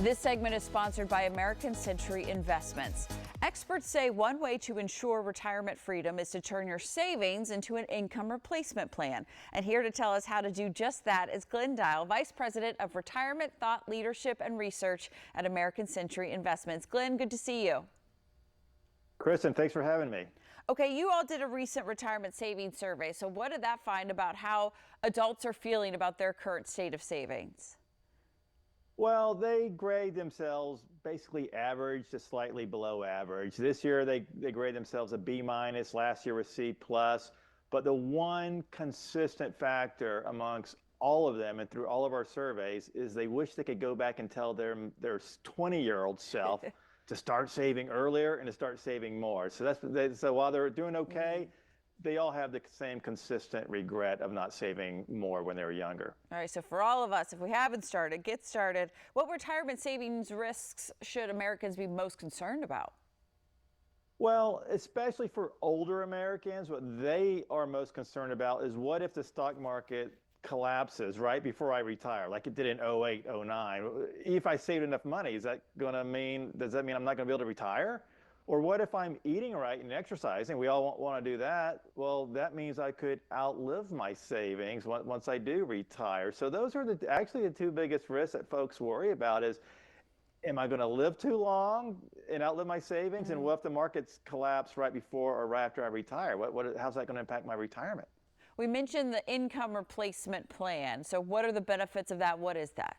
This segment is sponsored by American Century Investments. Experts say one way to ensure retirement freedom is to turn your savings into an income replacement plan. And here to tell us how to do just that is Glenn Dial, Vice President of Retirement Thought Leadership and Research at American Century Investments. Glenn, good to see you. Kristen, thanks for having me. Okay, you all did a recent retirement savings survey. So what did that find about how adults are feeling about their current state of savings? Well, they grade themselves basically average to slightly below average. This year they grade themselves a B minus. Last year was C plus. But the one consistent factor amongst all of them and through all of our surveys is they wish they could go back and tell their 20-year-old self to start saving earlier and to start saving more. So while they're doing okay, they all have the same consistent regret of not saving more when they were younger. All right, so for all of us, if we haven't started, get started. What retirement savings risks should Americans be most concerned about? Well, especially for older Americans, what they are most concerned about is what if the stock market collapses right before I retire, like it did in 08, 09. If I saved enough money, does that mean I'm not going to be able to retire? Or what if I'm eating right and exercising? We all want to do that. Well, that means I could outlive my savings once I do retire. So those are actually the two biggest risks that folks worry about is, am I going to live too long and outlive my savings? And what if the markets collapse right before or right after I retire? How's that going to impact my retirement? We mentioned the income replacement plan. So what are the benefits of that? What is that?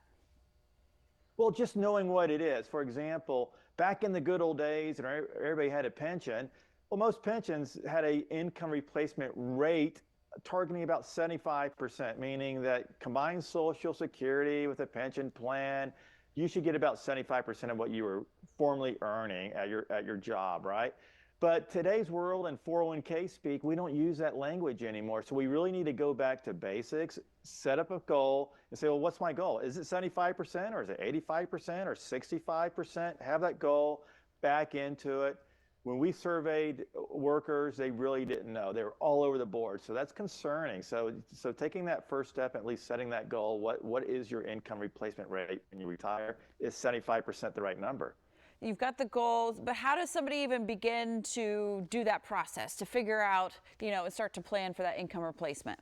Well, just knowing what it is. For example, back in the good old days, and everybody had a pension. Well, most pensions had an income replacement rate targeting about 75%, meaning that combined Social Security with a pension plan, you should get about 75% of what you were formerly earning at your job, right? But today's world and 401k speak, we don't use that language anymore. So we really need to go back to basics, set up a goal and say, well, what's my goal? Is it 75% or is it 85% or 65%? Have that goal, back into it. When we surveyed workers, they really didn't know. They were all over the board. So that's concerning. So taking that first step, at least setting that goal, what is your income replacement rate when you retire? Is 75% the right number? You've got the goals, but how does somebody even begin to do that process, to figure out, and start to plan for that income replacement?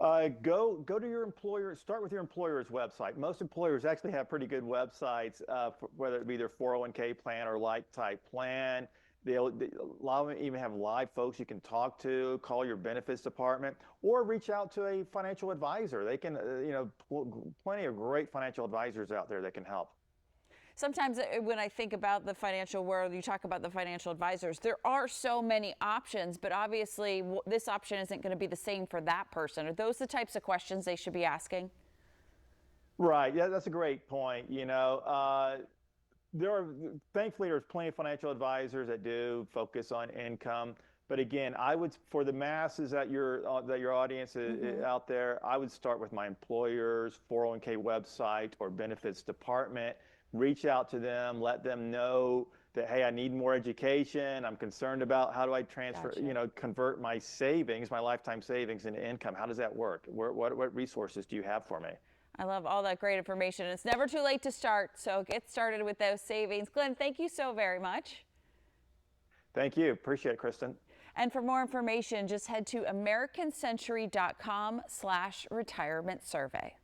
Go to your employer. Start with your employer's website. Most employers actually have pretty good websites, whether it be their 401k plan or like type plan. A lot of them even have live folks you can talk to, call your benefits department, or reach out to a financial advisor. They can, plenty of great financial advisors out there that can help. Sometimes when I think about the financial world, you talk about the financial advisors, there are so many options, but obviously this option isn't going to be the same for that person. Are those the types of questions they should be asking? Right. Yeah, that's a great point. Thankfully, there's plenty of financial advisors that do focus on income. But again, for the masses that your audience is out there, I would start with my employer's 401k website or benefits department. Reach out to them, let them know that, hey, I need more education. I'm concerned about how do I transfer, convert my savings, my lifetime savings into income. How does that work? What resources do you have for me? I love all that great information. It's never too late to start, so get started with those savings. Glenn, thank you so very much. Thank you. Appreciate it, Kristen. And for more information, just head to americancentury.com/retirement survey.